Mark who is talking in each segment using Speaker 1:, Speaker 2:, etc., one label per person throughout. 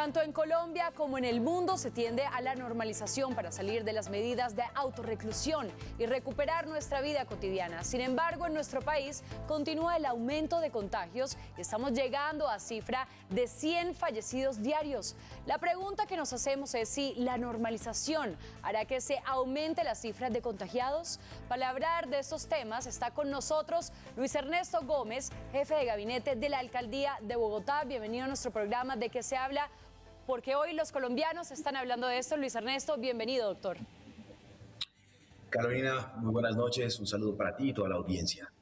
Speaker 1: Tanto en Colombia como en el mundo se tiende a la normalización para salir de las medidas de autorreclusión y recuperar nuestra vida cotidiana. Sin embargo, en nuestro país continúa el aumento de contagios y estamos llegando a cifra de 100 fallecidos diarios. La pregunta que nos hacemos es si la normalización hará que se aumente la cifra de contagiados. Para hablar de estos temas está con nosotros Luis Ernesto Gómez, jefe de gabinete de la Alcaldía de Bogotá. Bienvenido a nuestro programa ¿De qué se habla? Porque hoy los colombianos están hablando de esto. Luis Ernesto, bienvenido, doctor.
Speaker 2: Carolina, muy buenas noches. Un saludo para ti y toda la audiencia.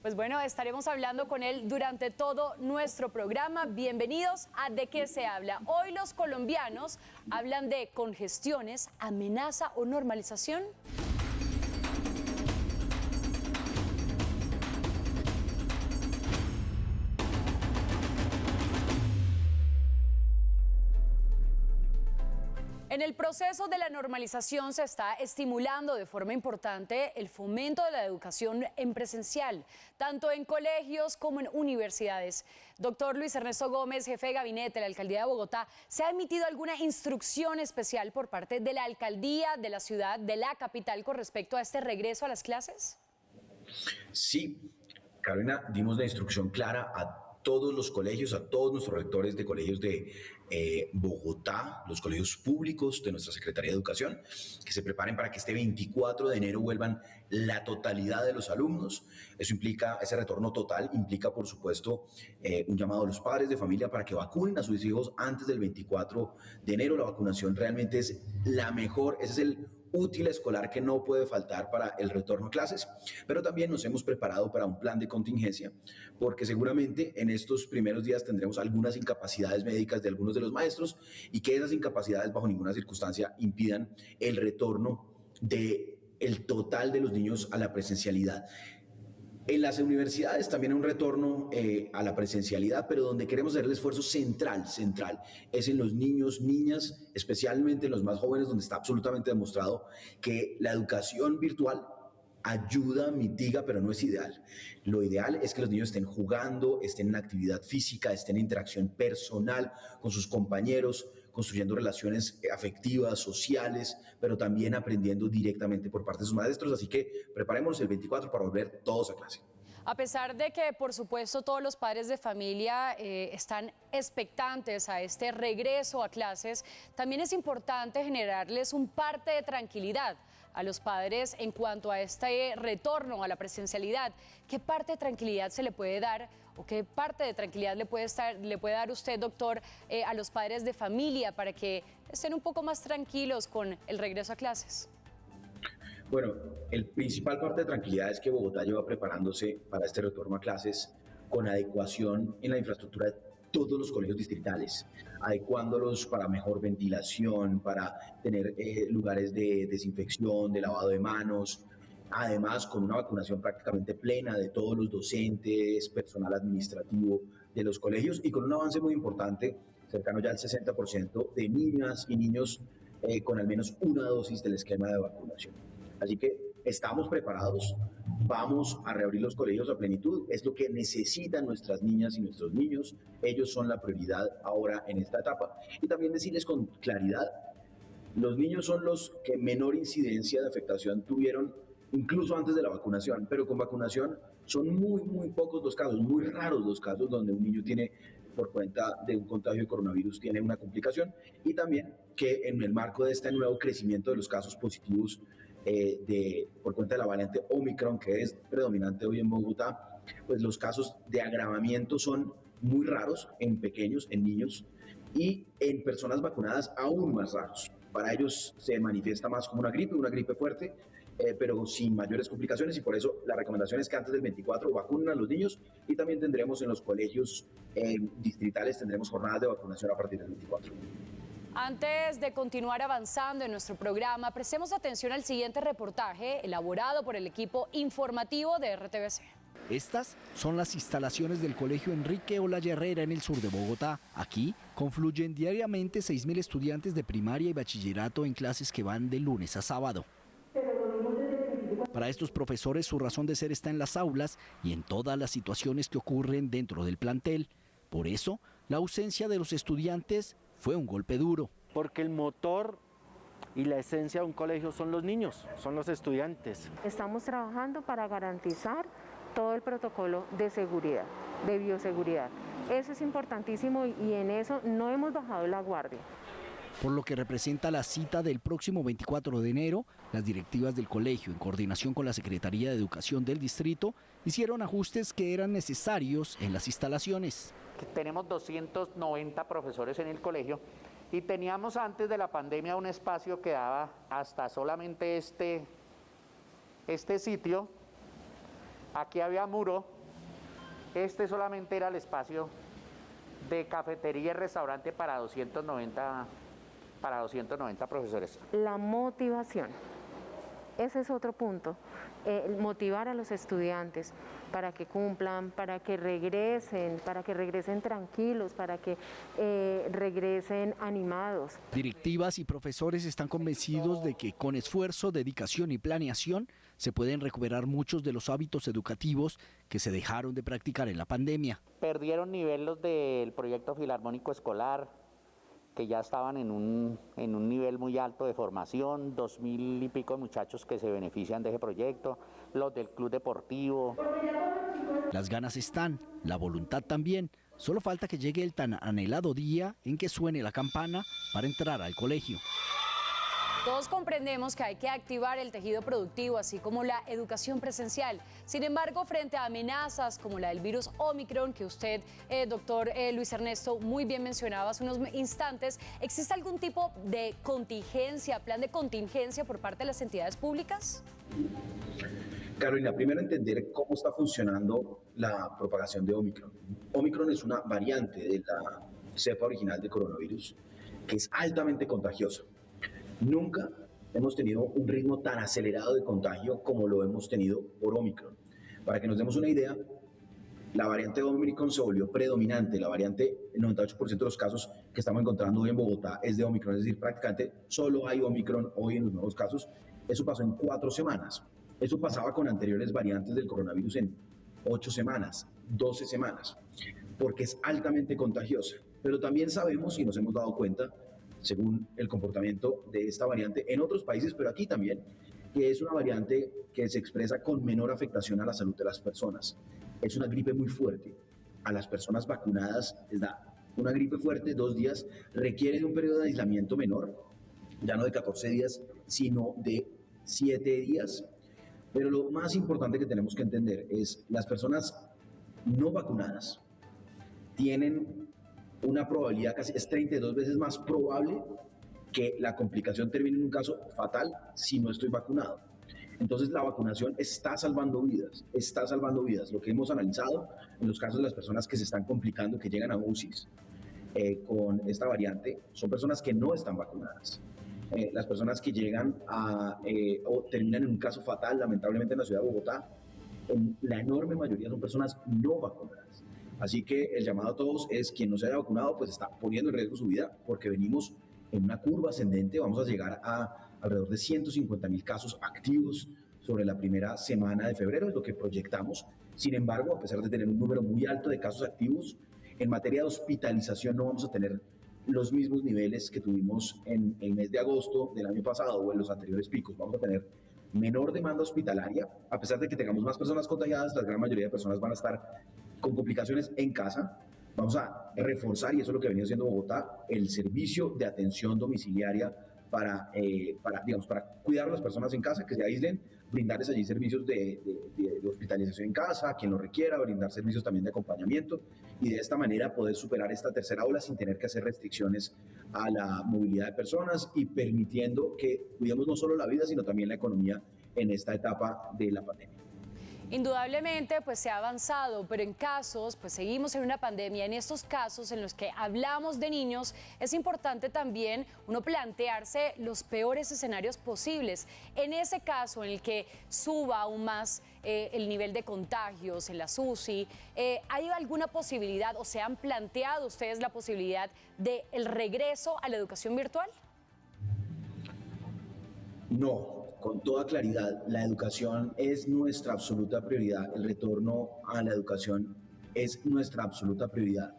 Speaker 1: Pues bueno, estaremos hablando con él durante todo nuestro programa. Bienvenidos a ¿De qué se habla? Hoy los colombianos hablan de congestiones, amenaza o normalización. En el proceso de la normalización se está estimulando de forma importante el fomento de la educación en presencial, tanto en colegios como en universidades. Doctor Luis Ernesto Gómez, jefe de gabinete de la Alcaldía de Bogotá, ¿se ha emitido alguna instrucción especial por parte de la Alcaldía de la ciudad, de la capital, con respecto a este regreso a las clases?
Speaker 2: Sí, Carolina, dimos la instrucción clara a todos los colegios, a todos nuestros rectores de colegios de Bogotá, los colegios públicos de nuestra Secretaría de Educación, que se preparen para que este 24 de enero vuelvan la totalidad de los alumnos. Eso implica, ese retorno total implica, por supuesto, un llamado a los padres de familia para que vacunen a sus hijos antes del 24 de enero. La vacunación realmente es la mejor, ese es el útil escolar que no puede faltar para el retorno a clases, pero también nos hemos preparado para un plan de contingencia, porque seguramente en estos primeros días tendremos algunas incapacidades médicas de algunos de los maestros y que esas incapacidades bajo ninguna circunstancia impidan el retorno del total de los niños a la presencialidad. En las universidades también hay un retorno a la presencialidad, pero donde queremos hacer el esfuerzo central, es en los niños, niñas, especialmente en los más jóvenes, donde está absolutamente demostrado que la educación virtual ayuda, mitiga, pero no es ideal. Lo ideal es que los niños estén jugando, estén en actividad física, estén en interacción personal con sus compañeros, construyendo relaciones afectivas, sociales, pero también aprendiendo directamente por parte de sus maestros. Así que preparémonos el 24 para volver todos a clase.
Speaker 1: A pesar de que, por supuesto, todos los padres de familia están expectantes a este regreso a clases, también es importante generarles un parte de tranquilidad a los padres en cuanto a este retorno a la presencialidad. ¿Qué parte de tranquilidad se le puede dar o qué parte de tranquilidad le puede dar usted, doctor, a los padres de familia para que estén un poco más tranquilos con el regreso a clases?
Speaker 2: Bueno, el principal parte de tranquilidad es que Bogotá lleva preparándose para este retorno a clases con adecuación en la infraestructura de todos los colegios distritales, adecuándolos para mejor ventilación, para tener lugares de desinfección, de lavado de manos, además con una vacunación prácticamente plena de todos los docentes, personal administrativo de los colegios y con un avance muy importante, cercano ya al 60% de niñas y niños con al menos una dosis del esquema de vacunación. Así que estamos preparados, vamos a reabrir los colegios a plenitud, es lo que necesitan nuestras niñas y nuestros niños, ellos son la prioridad ahora en esta etapa. Y también decirles con claridad, los niños son los que menor incidencia de afectación tuvieron incluso antes de la vacunación, pero con vacunación son muy pocos los casos, muy raros los casos donde un niño tiene, por cuenta de un contagio de coronavirus, tiene una complicación, y también que en el marco de este nuevo crecimiento de los casos positivos por cuenta de la variante Omicron, que es predominante hoy en Bogotá, pues los casos de agravamiento son muy raros en pequeños, en niños, y en personas vacunadas aún más raros. Para ellos se manifiesta más como una gripe fuerte, pero sin mayores complicaciones, y por eso la recomendación es que antes del 24 vacunen a los niños, y también tendremos en los colegios distritales, tendremos jornadas de vacunación a partir del 24.
Speaker 1: Antes de continuar avanzando en nuestro programa, prestemos atención al siguiente reportaje elaborado por el equipo informativo de RTVC.
Speaker 3: Estas son las instalaciones del Colegio Enrique Olaya Herrera en el sur de Bogotá. Aquí confluyen diariamente 6.000 estudiantes de primaria y bachillerato en clases que van de lunes a sábado. Para estos profesores su razón de ser está en las aulas y en todas las situaciones que ocurren dentro del plantel. Por eso, la ausencia de los estudiantes fue un golpe duro.
Speaker 4: Porque el motor y la esencia de un colegio son los niños, son los estudiantes.
Speaker 5: Estamos trabajando para garantizar todo el protocolo de seguridad, de bioseguridad. Eso es importantísimo y en eso no hemos bajado la guardia.
Speaker 3: Por lo que representa la cita del próximo 24 de enero, las directivas del colegio, en coordinación con la Secretaría de Educación del distrito, hicieron ajustes que eran necesarios en las instalaciones.
Speaker 6: Tenemos 290 profesores en el colegio y teníamos antes de la pandemia un espacio que daba hasta solamente este sitio. Aquí había muro, este solamente era el espacio de cafetería y restaurante para 290 profesores.
Speaker 5: La motivación, ese es otro punto, motivar a los estudiantes para que cumplan, para que regresen tranquilos, para que regresen animados.
Speaker 3: Directivas y profesores están convencidos de que con esfuerzo, dedicación y planeación se pueden recuperar muchos de los hábitos educativos que se dejaron de practicar en la pandemia.
Speaker 6: Perdieron nivel los del proyecto filarmónico escolar, que ya estaban en un nivel muy alto de formación, 2.000 y pico de muchachos que se benefician de ese proyecto, los del club deportivo.
Speaker 3: Las ganas están, la voluntad también, solo falta que llegue el tan anhelado día en que suene la campana para entrar al colegio.
Speaker 1: Todos comprendemos que hay que activar el tejido productivo, así como la educación presencial. Sin embargo, frente a amenazas como la del virus Omicron, que usted, doctor Luis Ernesto, muy bien mencionaba hace unos instantes, ¿existe algún tipo de contingencia, plan de contingencia por parte de las entidades públicas?
Speaker 2: Carolina, primero entender cómo está funcionando la propagación de Omicron. Omicron es una variante de la cepa original del coronavirus que es altamente contagiosa. Nunca hemos tenido un ritmo tan acelerado de contagio como lo hemos tenido por Omicron. Para que nos demos una idea, la variante de Omicron se volvió predominante. La variante, el 98% de los casos que estamos encontrando hoy en Bogotá es de Omicron, es decir, prácticamente solo hay Omicron hoy en los nuevos casos. Eso pasó en 4 semanas. Eso pasaba con anteriores variantes del coronavirus en 8 semanas, 12 semanas, porque es altamente contagiosa. Pero también sabemos y nos hemos dado cuenta, según el comportamiento de esta variante en otros países, pero aquí también, que es una variante que se expresa con menor afectación a la salud de las personas. Es una gripe muy fuerte. A las personas vacunadas les da una gripe fuerte, 2 días, requiere de un periodo de aislamiento menor, ya no de 14 días, sino de 7 días. Pero lo más importante que tenemos que entender es las personas no vacunadas tienen una probabilidad casi es 32 veces más probable que la complicación termine en un caso fatal si no estoy vacunado. Entonces la vacunación está salvando vidas, está salvando vidas. Lo que hemos analizado en los casos de las personas que se están complicando, que llegan a UCIs con esta variante, son personas que no están vacunadas. Las personas que llegan o terminan en un caso fatal, lamentablemente en la ciudad de Bogotá, en la enorme mayoría son personas no vacunadas. Así que el llamado a todos es quien no se haya vacunado, pues está poniendo en riesgo su vida porque venimos en una curva ascendente. Vamos a llegar a alrededor de 150.000 casos activos sobre la primera semana de febrero, es lo que proyectamos. Sin embargo, a pesar de tener un número muy alto de casos activos, en materia de hospitalización no vamos a tener los mismos niveles que tuvimos en el mes de agosto del año pasado o en los anteriores picos. Vamos a tener menor demanda hospitalaria, a pesar de que tengamos más personas contagiadas, la gran mayoría de personas van a estar con complicaciones en casa. Vamos a reforzar, y eso es lo que ha venido haciendo Bogotá, el servicio de atención domiciliaria para cuidar a las personas en casa, que se aíslen, brindarles allí servicios de hospitalización en casa, a quien lo requiera, brindar servicios también de acompañamiento, y de esta manera poder superar esta tercera ola sin tener que hacer restricciones a la movilidad de personas y permitiendo que cuidemos no solo la vida, sino también la economía en esta etapa de la pandemia.
Speaker 1: Indudablemente, pues se ha avanzado, pero en casos, pues seguimos en una pandemia. En estos casos en los que hablamos de niños, es importante también uno plantearse los peores escenarios posibles. En ese caso, en el que suba aún más el nivel de contagios en la UCI, ¿hay alguna posibilidad o se han planteado ustedes la posibilidad del regreso a la educación virtual?
Speaker 2: No. Con toda claridad, la educación es nuestra absoluta prioridad. El retorno a la educación es nuestra absoluta prioridad.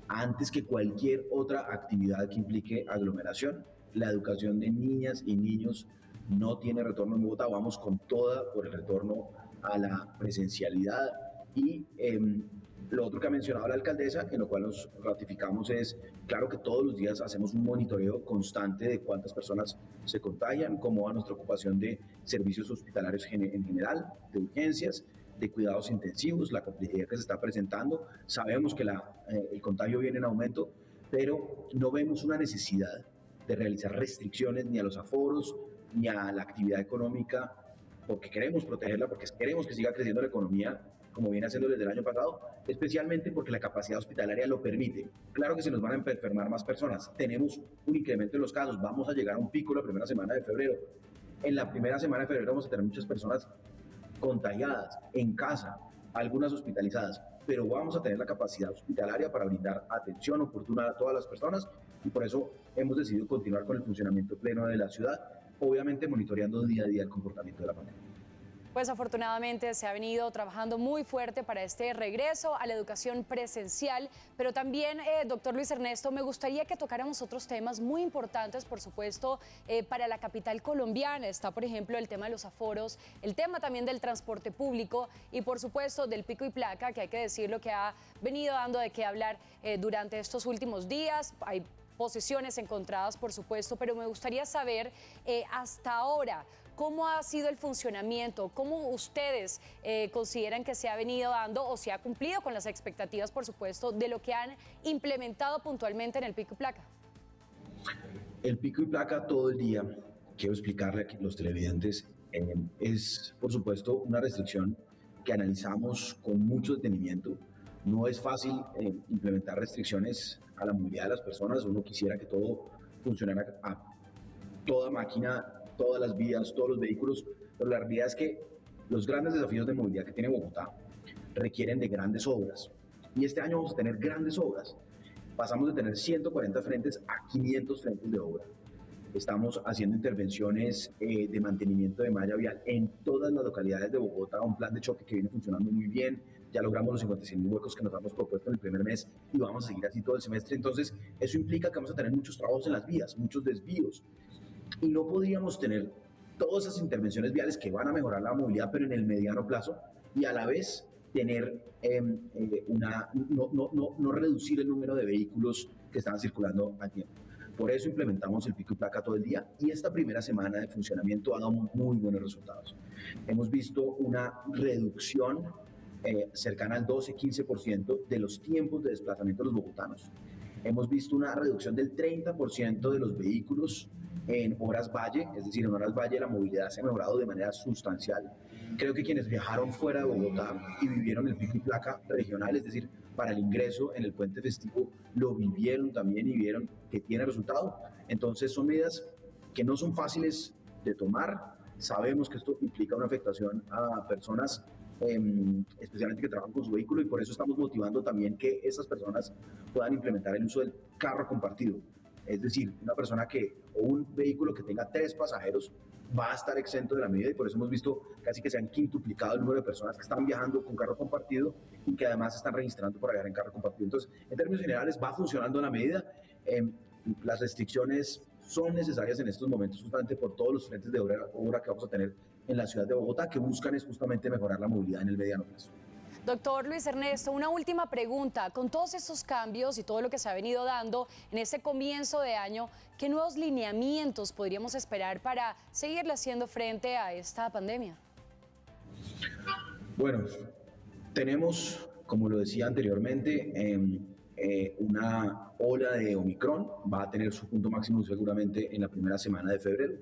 Speaker 2: antes que cualquier otra actividad que implique aglomeración. La educación de niñas y niños no tiene retorno en Bogotá, vamos con toda por el retorno a la presencialidad. Y lo otro que ha mencionado la alcaldesa, en lo cual nos ratificamos, es claro que todos los días hacemos un monitoreo constante de cuántas personas se contagian, cómo va nuestra ocupación de servicios hospitalarios en general, de urgencias, de cuidados intensivos, la complejidad que se está presentando. Sabemos que el contagio viene en aumento, pero no vemos una necesidad de realizar restricciones ni a los aforos, ni a la actividad económica, porque queremos protegerla, porque queremos que siga creciendo la economía, como viene haciendo desde el año pasado, especialmente porque la capacidad hospitalaria lo permite. Claro que se nos van a enfermar más personas, tenemos un incremento en los casos, vamos a llegar a un pico la primera semana de febrero. En la primera semana de febrero vamos a tener muchas personas contagiadas en casa, algunas hospitalizadas, pero vamos a tener la capacidad hospitalaria para brindar atención oportuna a todas las personas y por eso hemos decidido continuar con el funcionamiento pleno de la ciudad, obviamente monitoreando día a día el comportamiento de la pandemia.
Speaker 1: Pues afortunadamente se ha venido trabajando muy fuerte para este regreso a la educación presencial, pero también, doctor Luis Ernesto, me gustaría que tocáramos otros temas muy importantes, por supuesto, para la capital colombiana. Está, por ejemplo, el tema de los aforos, el tema también del transporte público y, por supuesto, del pico y placa, que hay que decirlo que ha venido dando de qué hablar durante estos últimos días. Hay posiciones encontradas, por supuesto, pero me gustaría saber hasta ahora cómo ha sido el funcionamiento, cómo ustedes consideran que se ha venido dando o se ha cumplido con las expectativas, por supuesto, de lo que han implementado puntualmente en el pico y placa.
Speaker 2: El pico y placa todo el día, quiero explicarle a los televidentes, es, por supuesto, una restricción que analizamos con mucho detenimiento. No es fácil implementar restricciones a la movilidad de las personas. Uno quisiera que todo funcionara a toda máquina, todas las vías, todos los vehículos, pero la realidad es que los grandes desafíos de movilidad que tiene Bogotá requieren de grandes obras. Y este año vamos a tener grandes obras. Pasamos de tener 140 frentes a 500 frentes de obra. Estamos haciendo intervenciones de mantenimiento de malla vial en todas las localidades de Bogotá, un plan de choque que viene funcionando muy bien. Ya logramos los 56.000 huecos que nos hemos propuesto en el primer mes y vamos a seguir así todo el semestre. Entonces, eso implica que vamos a tener muchos trabajos en las vías, muchos desvíos. Y no podríamos tener todas esas intervenciones viales que van a mejorar la movilidad, pero en el mediano plazo, y a la vez tener no reducir el número de vehículos que están circulando a tiempo. Por eso implementamos el pico y placa todo el día y esta primera semana de funcionamiento ha dado muy buenos resultados. Hemos visto una reducción cercana al 12-15% de los tiempos de desplazamiento de los bogotanos. Hemos visto una reducción del 30% de los vehículos en horas valle, es decir, en horas valle la movilidad se ha mejorado de manera sustancial. Creo que quienes viajaron fuera de Bogotá y vivieron el pico y placa regional, es decir, para el ingreso en el puente festivo, lo vivieron también y vieron que tiene resultado. Entonces son medidas que no son fáciles de tomar. Sabemos que esto implica una afectación a personas, especialmente que trabajan con su vehículo, y por eso estamos motivando también que esas personas puedan implementar el uso del carro compartido. Es decir, una persona o un vehículo que tenga 3 pasajeros va a estar exento de la medida y por eso hemos visto casi que se han quintuplicado el número de personas que están viajando con carro compartido y que además están registrando para viajar en carro compartido. Entonces, en términos generales, va funcionando la medida. Las restricciones son necesarias en estos momentos justamente por todos los frentes de obra que vamos a tener en la ciudad de Bogotá, que buscan es justamente mejorar la movilidad en el mediano plazo.
Speaker 1: Doctor Luis Ernesto, una última pregunta. Con todos estos cambios y todo lo que se ha venido dando en este comienzo de año, ¿qué nuevos lineamientos podríamos esperar para seguirle haciendo frente a esta pandemia?
Speaker 2: Bueno, tenemos, como lo decía anteriormente, una ola de Omicron. Va a tener su punto máximo seguramente en la primera semana de febrero.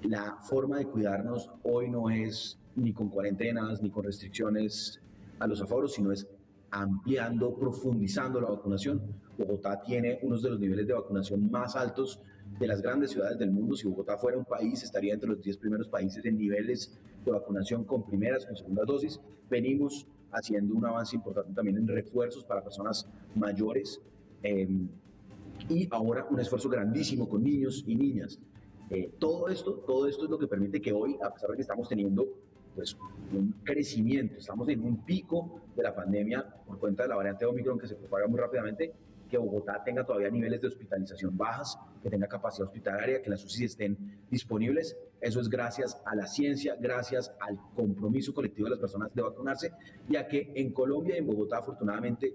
Speaker 2: La forma de cuidarnos hoy no es ni con cuarentenas, ni con restricciones a los aforos, sino es ampliando, profundizando la vacunación. Bogotá tiene uno de los niveles de vacunación más altos de las grandes ciudades del mundo. Si Bogotá fuera un país, estaría entre los 10 primeros países en niveles de vacunación con primeras, con segundas dosis. Venimos haciendo un avance importante también en refuerzos para personas mayores y ahora un esfuerzo grandísimo con niños y niñas. Todo esto es lo que permite que hoy, a pesar de que estamos teniendo pues, un crecimiento, estamos en un pico de la pandemia por cuenta de la variante Omicron que se propaga muy rápidamente, que Bogotá tenga todavía niveles de hospitalización bajas, que tenga capacidad hospitalaria, que las UCI estén disponibles. Eso es gracias a la ciencia, gracias al compromiso colectivo de las personas de vacunarse, ya que en Colombia y en Bogotá, afortunadamente,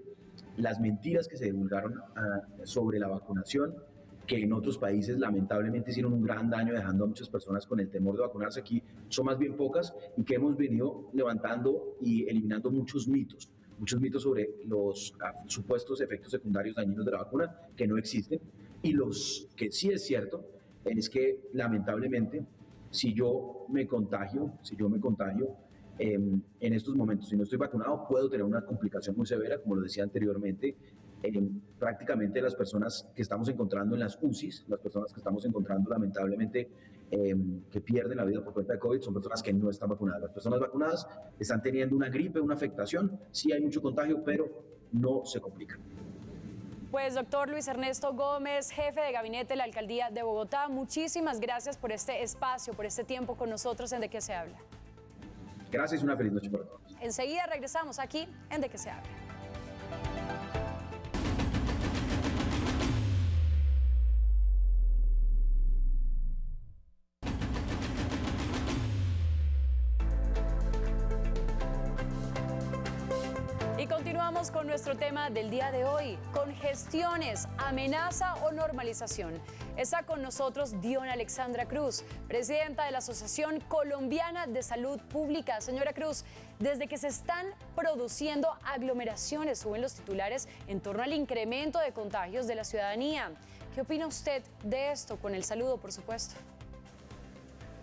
Speaker 2: las mentiras que se divulgaron sobre la vacunación, que en otros países lamentablemente hicieron un gran daño dejando a muchas personas con el temor de vacunarse, aquí son más bien pocas, y que hemos venido levantando y eliminando muchos mitos sobre los supuestos efectos secundarios dañinos de la vacuna que no existen, y los que sí es cierto es que lamentablemente si yo me contagio en estos momentos, si no estoy vacunado, puedo tener una complicación muy severa, como lo decía anteriormente. Prácticamente las personas que estamos encontrando en las UCIs, las personas que estamos encontrando lamentablemente que pierden la vida por cuenta de COVID, son personas que no están vacunadas. Las personas vacunadas están teniendo una gripe, una afectación, sí hay mucho contagio, pero no se complican.
Speaker 1: Pues doctor Luis Ernesto Gómez, jefe de gabinete de la Alcaldía de Bogotá, muchísimas gracias por este espacio, por este tiempo con nosotros en De Qué se habla.
Speaker 2: Gracias y una feliz noche para todos.
Speaker 1: Enseguida regresamos aquí en De Qué se habla. Continuamos con nuestro tema del día de hoy, congestiones, amenaza o normalización. Está con nosotros Diona Alexandra Cruz, presidenta de la Asociación Colombiana de Salud Pública. Señora Cruz, desde que se están produciendo aglomeraciones, suben los titulares en torno al incremento de contagios de la ciudadanía. ¿Qué opina usted de esto? Con el saludo, por supuesto.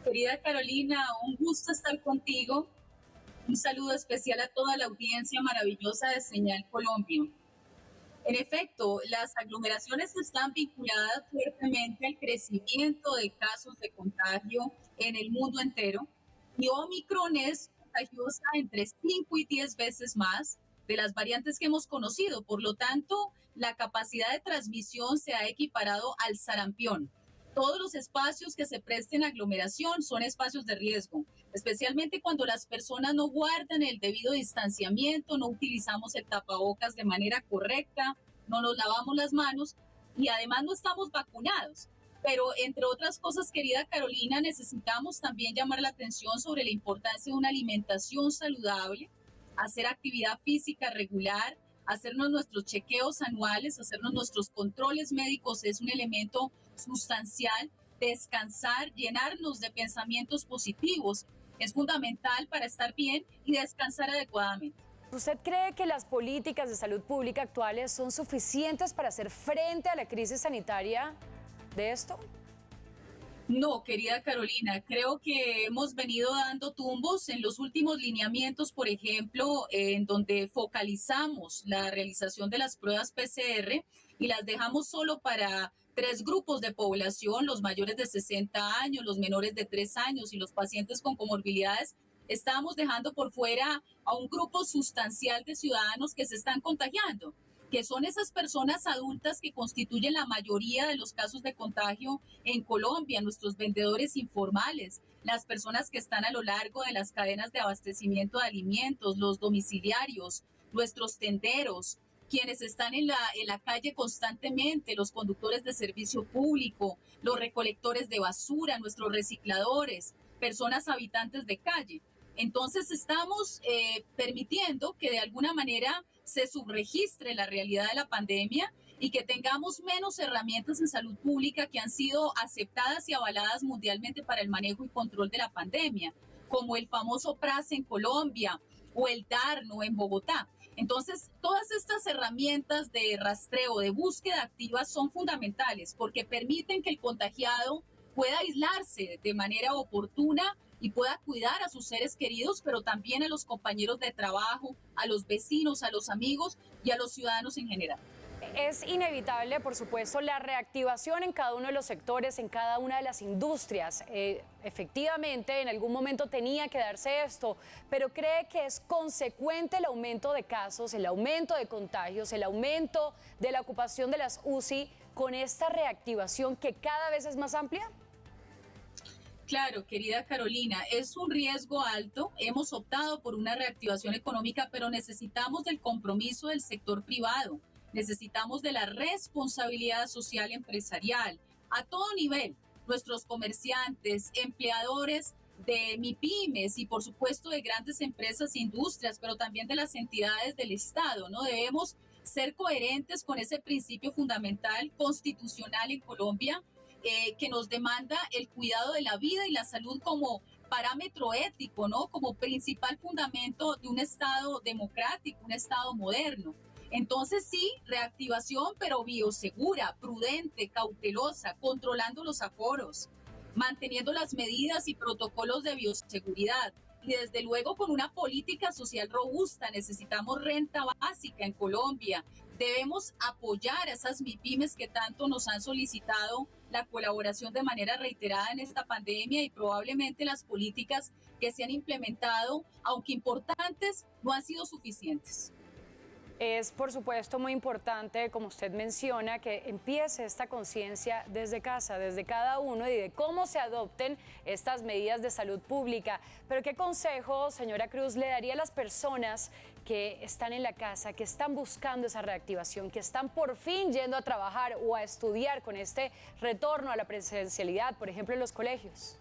Speaker 7: Querida Carolina, un gusto estar contigo. Un saludo especial a toda la audiencia maravillosa de Señal Colombia. En efecto, las aglomeraciones están vinculadas fuertemente al crecimiento de casos de contagio en el mundo entero y Omicron es contagiosa entre 5 y 10 veces más de las variantes que hemos conocido. Por lo tanto, la capacidad de transmisión se ha equiparado al sarampión. Todos los espacios que se presten a aglomeración son espacios de riesgo, especialmente cuando las personas no guardan el debido distanciamiento, no utilizamos el tapabocas de manera correcta, no nos lavamos las manos y además no estamos vacunados. Pero entre otras cosas, querida Carolina, necesitamos también llamar la atención sobre la importancia de una alimentación saludable, hacer actividad física regular, hacernos nuestros chequeos anuales, hacernos nuestros controles médicos es un elemento sustancial. Descansar, llenarnos de pensamientos positivos es fundamental para estar bien y descansar adecuadamente.
Speaker 1: ¿Usted cree que las políticas de salud pública actuales son suficientes para hacer frente a la crisis sanitaria de esto?
Speaker 7: No, querida Carolina, creo que hemos venido dando tumbos en los últimos lineamientos, por ejemplo, en donde focalizamos la realización de las pruebas PCR y las dejamos solo para 3 grupos de población, los mayores de 60 años, los menores de 3 años y los pacientes con comorbilidades. Estamos dejando por fuera a un grupo sustancial de ciudadanos que se están contagiando, que son esas personas adultas que constituyen la mayoría de los casos de contagio en Colombia, nuestros vendedores informales, las personas que están a lo largo de las cadenas de abastecimiento de alimentos, los domiciliarios, nuestros tenderos, quienes están en la calle constantemente, los conductores de servicio público, los recolectores de basura, nuestros recicladores, personas habitantes de calle. Entonces estamos permitiendo que de alguna manera se subregistre la realidad de la pandemia y que tengamos menos herramientas en salud pública que han sido aceptadas y avaladas mundialmente para el manejo y control de la pandemia, como el famoso PRAS en Colombia o el DARNO en Bogotá. Entonces, todas estas herramientas de rastreo, de búsqueda activa son fundamentales porque permiten que el contagiado pueda aislarse de manera oportuna y pueda cuidar a sus seres queridos, pero también a los compañeros de trabajo, a los vecinos, a los amigos y a los ciudadanos en general.
Speaker 1: Es inevitable, por supuesto, la reactivación en cada uno de los sectores, en cada una de las industrias. Efectivamente, en algún momento tenía que darse esto, pero ¿cree que es consecuente el aumento de casos, el aumento de contagios, el aumento de la ocupación de las UCI con esta reactivación que cada vez es más amplia?
Speaker 7: Claro, querida Carolina, es un riesgo alto. Hemos optado por una reactivación económica, pero necesitamos del compromiso del sector privado. Necesitamos de la responsabilidad social empresarial a todo nivel. Nuestros comerciantes, empleadores de MIPYMES y por supuesto de grandes empresas e industrias, pero también de las entidades del Estado, ¿no? Debemos ser coherentes con ese principio fundamental constitucional en Colombia, que nos demanda el cuidado de la vida y la salud como parámetro ético, ¿no? Como principal fundamento de un Estado democrático, un Estado moderno. Entonces sí, reactivación, pero biosegura, prudente, cautelosa, controlando los aforos, manteniendo las medidas y protocolos de bioseguridad. Y desde luego con una política social robusta. Necesitamos renta básica en Colombia. Debemos apoyar a esas MIPYMES que tanto nos han solicitado la colaboración de manera reiterada en esta pandemia, y probablemente las políticas que se han implementado, aunque importantes, no han sido suficientes.
Speaker 1: Es, por supuesto, muy importante, como usted menciona, que empiece esta conciencia desde casa, desde cada uno, y de cómo se adopten estas medidas de salud pública. Pero ¿qué consejo, señora Cruz, le daría a las personas que están en la casa, que están buscando esa reactivación, que están por fin yendo a trabajar o a estudiar con este retorno a la presencialidad, por ejemplo, en los colegios?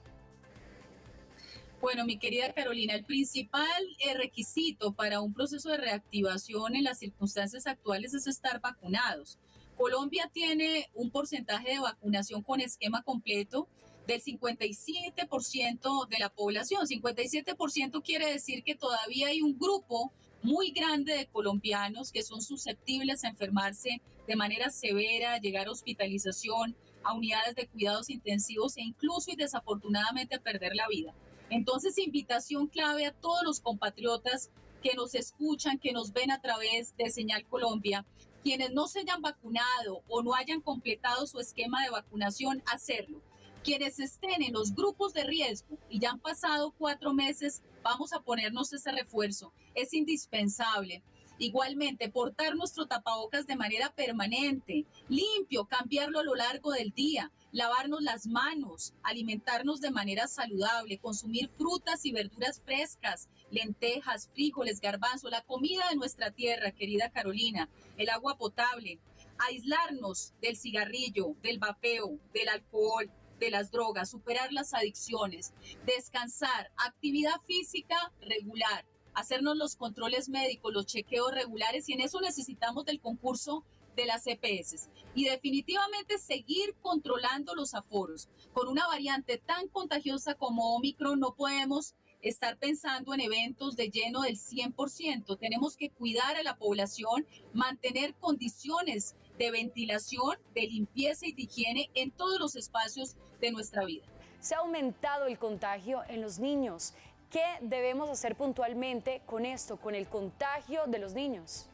Speaker 7: Bueno, mi querida Carolina, el principal requisito para un proceso de reactivación en las circunstancias actuales es estar vacunados. Colombia tiene un porcentaje de vacunación con esquema completo del 57% de la población. 57% quiere decir que todavía hay un grupo muy grande de colombianos que son susceptibles a enfermarse de manera severa, llegar a hospitalización, a unidades de cuidados intensivos e incluso y desafortunadamente a perder la vida. Entonces, invitación clave a todos los compatriotas que nos escuchan, que nos ven a través de Señal Colombia, quienes no se hayan vacunado o no hayan completado su esquema de vacunación, hacerlo. Quienes estén en los grupos de riesgo y ya han pasado 4 meses, vamos a ponernos ese refuerzo. Es indispensable. Igualmente, portar nuestro tapabocas de manera permanente, limpio, cambiarlo a lo largo del día, lavarnos las manos, alimentarnos de manera saludable, consumir frutas y verduras frescas, lentejas, frijoles, garbanzo, la comida de nuestra tierra, querida Carolina, el agua potable, aislarnos del cigarrillo, del vapeo, del alcohol, de las drogas, superar las adicciones, descansar, actividad física regular, hacernos los controles médicos, los chequeos regulares, y en eso necesitamos del concurso de las EPS. Y definitivamente seguir controlando los aforos. Con una variante tan contagiosa como Omicron no podemos estar pensando en eventos de lleno del 100%. Tenemos que cuidar a la población, mantener condiciones de ventilación, de limpieza y de higiene en todos los espacios de nuestra vida.
Speaker 1: Se ha aumentado el contagio en los niños. ¿Qué debemos hacer puntualmente con esto, con el contagio de los niños?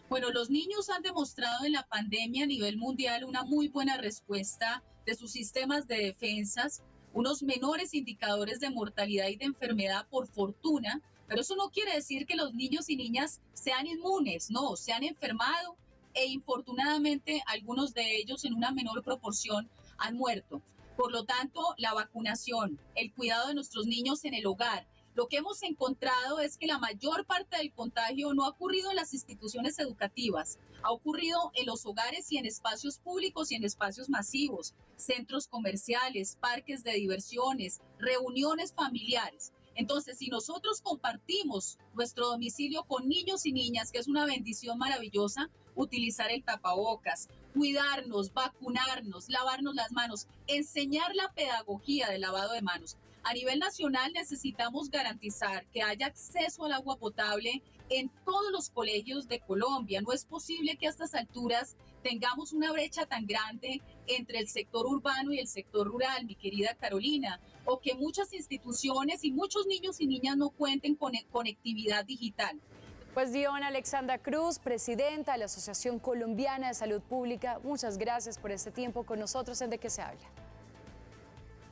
Speaker 7: Bueno, los niños han demostrado en la pandemia a nivel mundial una muy buena respuesta de sus sistemas de defensas, unos menores indicadores de mortalidad y de enfermedad por fortuna, pero eso no quiere decir que los niños y niñas sean inmunes, no, se han enfermado e infortunadamente algunos de ellos en una menor proporción han muerto. Por lo tanto, la vacunación, el cuidado de nuestros niños en el hogar. Lo que hemos encontrado es que la mayor parte del contagio no ha ocurrido en las instituciones educativas, ha ocurrido en los hogares y en espacios públicos y en espacios masivos, centros comerciales, parques de diversiones, reuniones familiares. Entonces, si nosotros compartimos nuestro domicilio con niños y niñas, que es una bendición maravillosa, utilizar el tapabocas, cuidarnos, vacunarnos, lavarnos las manos, enseñar la pedagogía del lavado de manos. A nivel nacional necesitamos garantizar que haya acceso al agua potable en todos los colegios de Colombia. No es posible que a estas alturas tengamos una brecha tan grande entre el sector urbano y el sector rural, mi querida Carolina, o que muchas instituciones y muchos niños y niñas no cuenten con conectividad digital.
Speaker 1: Pues Diona Alexandra Cruz, presidenta de la Asociación Colombiana de Salud Pública, muchas gracias por este tiempo con nosotros en De Qué se habla.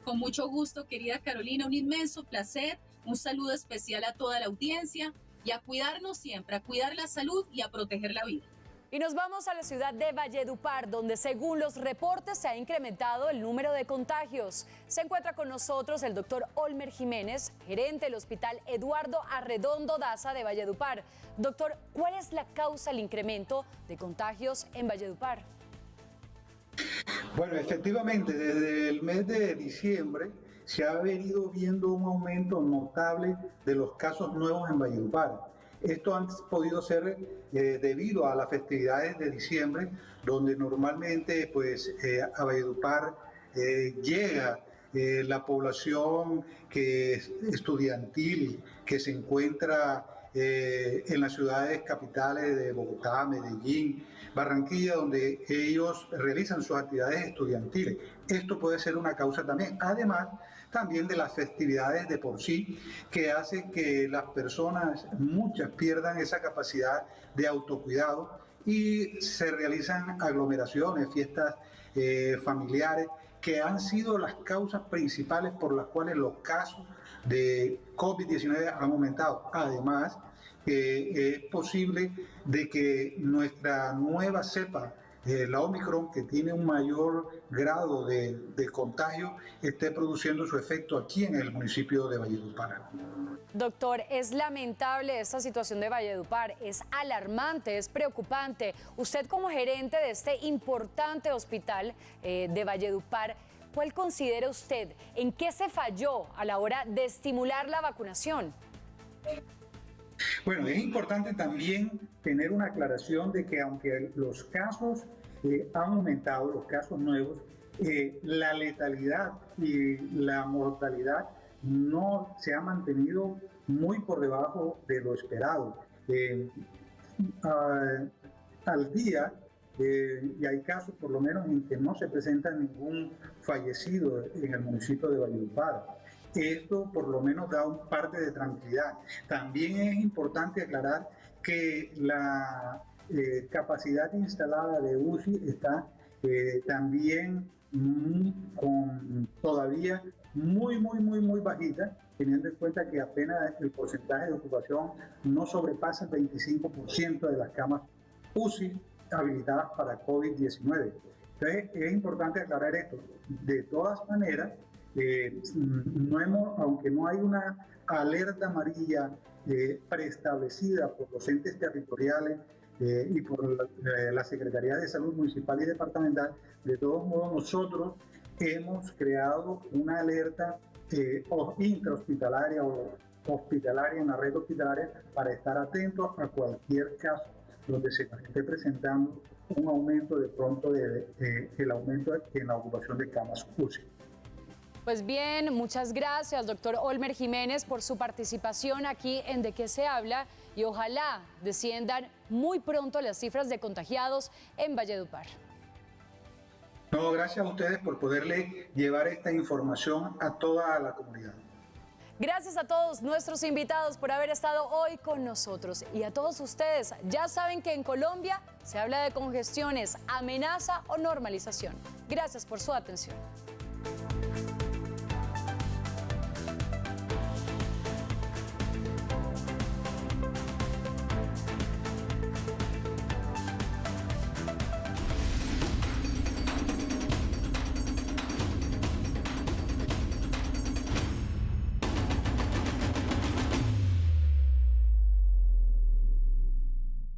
Speaker 7: Con mucho gusto, querida Carolina, un inmenso placer, un saludo especial a toda la audiencia y a cuidarnos siempre, a cuidar la salud y a proteger la vida.
Speaker 1: Y nos vamos a la ciudad de Valledupar, donde según los reportes se ha incrementado el número de contagios. Se encuentra con nosotros el doctor Olmer Jiménez, gerente del Hospital Eduardo Arredondo Daza de Valledupar. Doctor, ¿cuál es la causa del incremento de contagios en Valledupar?
Speaker 8: Bueno, efectivamente, desde el mes de diciembre se ha venido viendo un aumento notable de los casos nuevos en Valledupar. Esto ha podido ser debido a las festividades de diciembre, donde normalmente a Valledupar llega la población que es estudiantil, que se encuentra en las ciudades capitales de Bogotá, Medellín, Barranquilla, donde ellos realizan sus actividades estudiantiles. Esto puede ser una causa también, además también de las festividades de por sí, que hace que las personas, muchas, pierdan esa capacidad de autocuidado y se realizan aglomeraciones, fiestas familiares, que han sido las causas principales por las cuales los casos de COVID-19 han aumentado. Además, es posible de que nuestra nueva cepa, la Omicron, que tiene un mayor grado de contagio, esté produciendo su efecto aquí en el municipio de Valledupar.
Speaker 1: Doctor, es lamentable esta situación de Valledupar, es alarmante, es preocupante. Usted como gerente de este importante hospital de Valledupar, ¿cuál considera usted? ¿En qué se falló a la hora de estimular la vacunación?
Speaker 8: Bueno, es importante también tener una aclaración de que aunque los casos han aumentado, los casos nuevos, la letalidad y la mortalidad no se ha mantenido muy por debajo de lo esperado. Al día, y hay casos por lo menos en que no se presenta ningún fallecido en el municipio de Valledupar. Esto por lo menos da un parte de tranquilidad. También es importante aclarar que la capacidad instalada de UCI está también todavía muy bajita, teniendo en cuenta que apenas el porcentaje de ocupación no sobrepasa el 25% de las camas UCI habilitadas para COVID-19. Entonces es importante aclarar esto. De todas maneras, aunque no hay una alerta amarilla preestablecida por los entes territoriales y por la Secretaría de Salud Municipal y Departamental, de todos modos nosotros hemos creado una alerta intrahospitalaria o hospitalaria, en la red hospitalaria, para estar atentos a cualquier caso donde se esté presentando un aumento de pronto el aumento en la ocupación de camas UCI.
Speaker 1: Pues bien, muchas gracias, doctor Olmer Jiménez, por su participación aquí en De Qué se habla, y ojalá desciendan muy pronto las cifras de contagiados en Valledupar.
Speaker 8: No, gracias a ustedes por poderle llevar esta información a toda la comunidad.
Speaker 1: Gracias a todos nuestros invitados por haber estado hoy con nosotros, y a todos ustedes. Ya saben que en Colombia se habla de congestiones, amenaza o normalización. Gracias por su atención.